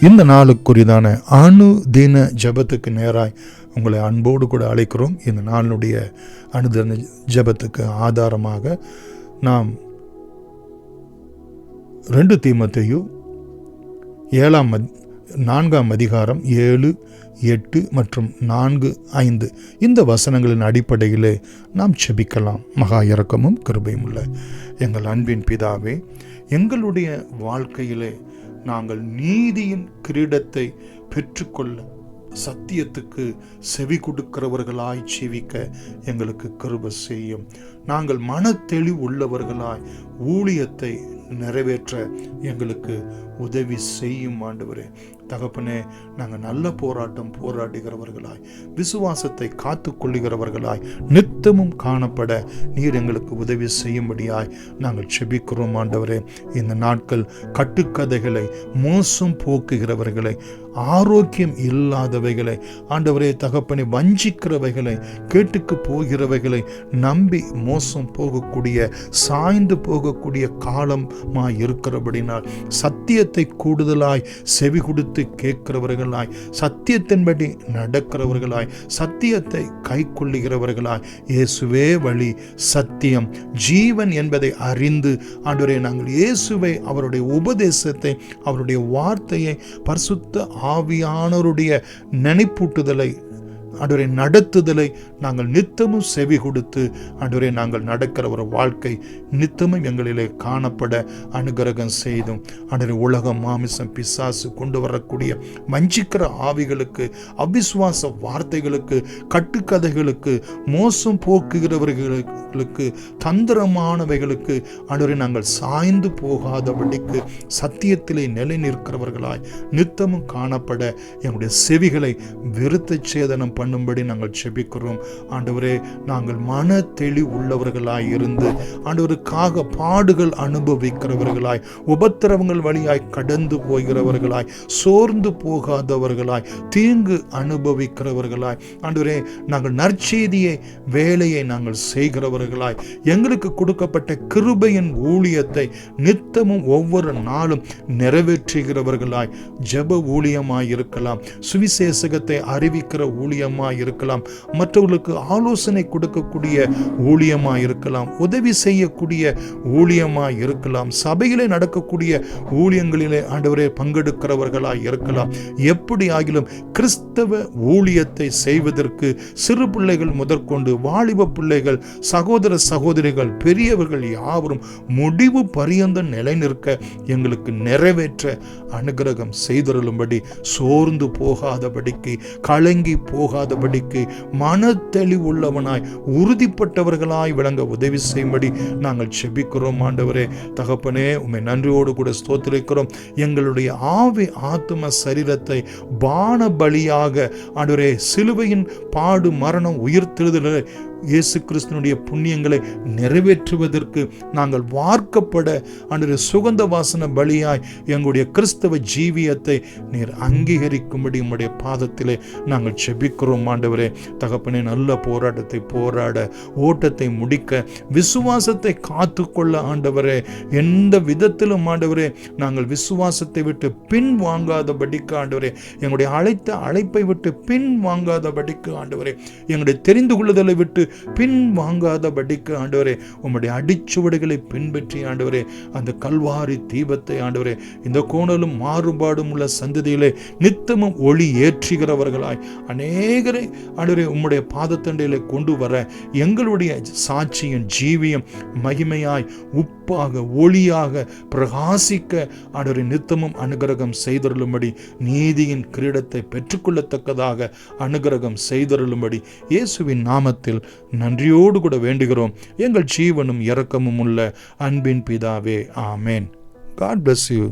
இந்த நாளுக்குரியதான அனுதின ஜெபத்துக்கு நேராய் உங்களை அன்போடு கூட அழைக்கிறோம். இந்த நாளுடைய அனுதின ஜெபத்துக்கு ஆதாரமாக நாம் 2 தீமோத்தேயு 4ஆம் அதிகாரம் 7, 8 மற்றும் 4, 5 இந்த வசனங்களின் அடிப்படையிலே நாம் ஜெபிக்கலாம். மகா இரக்கமும் கிருபையும் உள்ள எங்கள் அன்பின் பிதாவே, எங்களுடைய வாழ்க்கையிலே நாங்கள் நீதியின் கிரீடத்தை பெற்றுக்கொள்ள சத்தியத்துக்கு செவி கொடுக்கிறவர்களாய் ஜீவிக்க எங்களுக்கு கிருபை செய்யும். நாங்கள் மனத்தெளிவு உள்ளவர்களாய் ஊழியத்தை நிறைவேற்ற எங்களுக்கு உதவி செய்யும் ஆண்டவரே. தகப்பனே, நாங்கள் நல்ல போராட்டம் போராடுகிறவர்களாய், விசுவாசத்தை காத்து கொள்ளுகிறவர்களாய் நித்தமும் காணப்பட நீர் எங்களுக்கு உதவி செய்யும்படியாய் நாங்கள் செபிக்கிறோம் ஆண்டவரே. இந்த நாட்கள் கட்டுக்கதைகளை, மோசம் போக்குகிறவர்களை, ஆரோக்கியம் இல்லாதவைகளை ஆண்டவரே தகப்பனை வஞ்சிக்கிறவைகளை, கேட்டுக்கு போகிறவைகளை நம்பி மோசம் போகக்கூடிய, சாய்ந்து போகக்கூடிய காலமாய் இருக்கிறபடினால் சத்தியத்தை கூடுதலாய் செவி கொடுத்து கேட்கிறவர்களாய், சத்தியத்தின்படி நடக்கிறவர்களாய், சத்தியத்தை கை கொள்ளுகிறவர்களாய், இயேசுவே வழி, சத்தியம், ஜீவன் என்பதை அறிந்து ஆண்டவரே நாங்கள் இயேசுவை, அவருடைய உபதேசத்தை, அவருடைய வார்த்தையை, பரிசுத்த ஆவியானவருடைய நினைப்பூட்டுதலை, ஆண்டவரே நடத்துதலை நாங்கள் நித்தமும் செவி கொடுத்து ஆண்டவரே நாங்கள் நடக்கிற ஒரு வாழ்க்கை நித்தமும் எங்களிலே காணப்பட அனுகிரகம் செய்தும் ஆண்டவரே உலகம், மாமிசம், பிசாசு கொண்டு வரக்கூடிய வஞ்சிக்கிற ஆவிகளுக்கு, அவிசுவாச வார்த்தைகளுக்கு, கட்டுக்கதைகளுக்கு, மோசம் போக்குகிறவர்களுக்கு, தந்திரமானவைகளுக்கு ஆண்டவரே நாங்கள் சாய்ந்து போகாதபடிக்கு சத்தியத்திலே நிலை நிற்கிறவர்களாய் நித்தமும் காணப்பட எங்களுடைய செவிகளை விருத்த சேதனம் பண்ணும்படி நாங்கள் செபிக்கிறோம் ஆண்டவரே. நாங்கள் மன தெளிவு உள்ளவர்களாய் இருந்து ஆண்டவருக்காக பாடுகள் அனுபவிக்கிறவர்களாய், உபத்திரவங்கள் வழியாய் கடந்து போகிறவர்களாய், சோர்ந்து போகாதவர்களாய், தீங்கு அனுபவிக்கிறவர்களாய் ஆண்டவரே நாங்கள் நற்செய்தியை, வேலையை நாங்கள் செய்கிறவர்களாய், எங்களுக்கு கொடுக்கப்பட்ட கிருபையின் ஊழியத்தை நித்தமும் ஒவ்வொரு நாளும் நிறைவேற்றுகிறவர்களாய், ஜெப ஊழியமாய் இருக்கலாம், சுவிசேஷகத்தை அறிவிக்கிற ஊழியமாய் இருக்கலாம், மற்றவர்களுக்கு ஆலோசனை கொடுக்கக்கூடிய ஊழியமாய் இருக்கலாம், உதவி செய்யக்கூடிய ஊழியமாய் இருக்கலாம், சபையிலே நடக்கக்கூடிய ஊழியங்களிலே ஆண்டவரே பங்கெடுக்கிறவர்களாய் இருக்கலாம். எப்படி ஆகிலும் கிறிஸ்தவ ஊழியத்தை செய்வதற்கு சிறு பிள்ளைகள் முதற்கொண்டு வாலிப பிள்ளைகள், சகோதர சகோதரிகள், பெரியவர்கள் யாவரும் முடிவு பரியந்த நிலை நிற்க எங்களுக்கு நிறைவேற்ற அனுகிரகம் செய்தருளும்படி, சோர்ந்து போகாதபடிக்கு, கலங்கி போகாதபடிக்கு, மன தெளிவுள்ளவனாய் உறுதிப்பட்டவர்களாய் விளங்க உதவி செய்யும்படி நாங்கள் செபிக்கிறோம் ஆண்டவரே. தகப்பனே, உம்மை நன்றியோடு கூட ஸ்தோத்திரிக்கிறோம். எங்களுடைய ஆவி, ஆத்தும, சரீரத்தை பான பலியாக ஆண்டவரே சிலுவையின் பாடு, மரணம், உயிர்த்தெழுதலை, இயேசு கிறிஸ்துனுடைய புண்ணியங்களை நிறைவேற்றுவதற்கு நாங்கள் வார்க்கப்பட ஆண்டவரே சுகந்த வாசன பலியாய் எங்களுடைய கிறிஸ்தவ ஜீவியத்தை நீர் அங்கீகரிக்கும்படி உம்முடைய பாதத்திலே நாங்கள் செபிக்கிறோம் ஆண்டவரே. தகப்பனே, நல்ல போராட்டத்தை போராட, ஓட்டத்தை முடிக்க, விசுவாசத்தை காத்துக்கொள்ள ஆண்டவரே, எந்த விதத்திலும் ஆண்டவரே நாங்கள் விசுவாசத்தை விட்டு பின் வாங்காதபடிக்கு ஆண்டவரே, எங்களுடைய அழைப்பை விட்டு பின் வாங்காதபடிக்கு ஆண்டவரே, எங்களுடைய தெரிந்து கொள்ளுதலை விட்டு பின் வாங்காதபடிக்கு ஆண்டவரே, உம்முடைய அடிச்சுவடுகளை பின்பற்றி ஆண்டவரே அந்த கல்வாரி தீபத்தை ஆண்டவரே இந்த கோணலும் மாறுபாடும் உள்ள சந்ததியிலே நித்தமும் ஒளி ஏற்றுகிறவர்களாய் அநேகரை ஆண்டவரே உம்முடைய பாதத்தண்டையிலே கொண்டு வர எங்களுடைய சாட்சியின் ஜீவியம் மகிமையாய், உப்பாக, ஒளியாக பிரகாசிக்க ஆண்டவரே நித்தமும் அனுகிரகம் செய்தருளும்படி, நீதியின் கிரீடத்தை பெற்றுக்கொள்ளத்தக்கதாக அனுகிரகம் செய்தருளும்படி இயேசுவின் நாமத்தில் நன்றியோடு கூட வேண்டுகிறோம் எங்கள் ஜீவனும் இரக்கமும் உள்ள அன்பின் பிதாவே. ஆமேன். God bless you.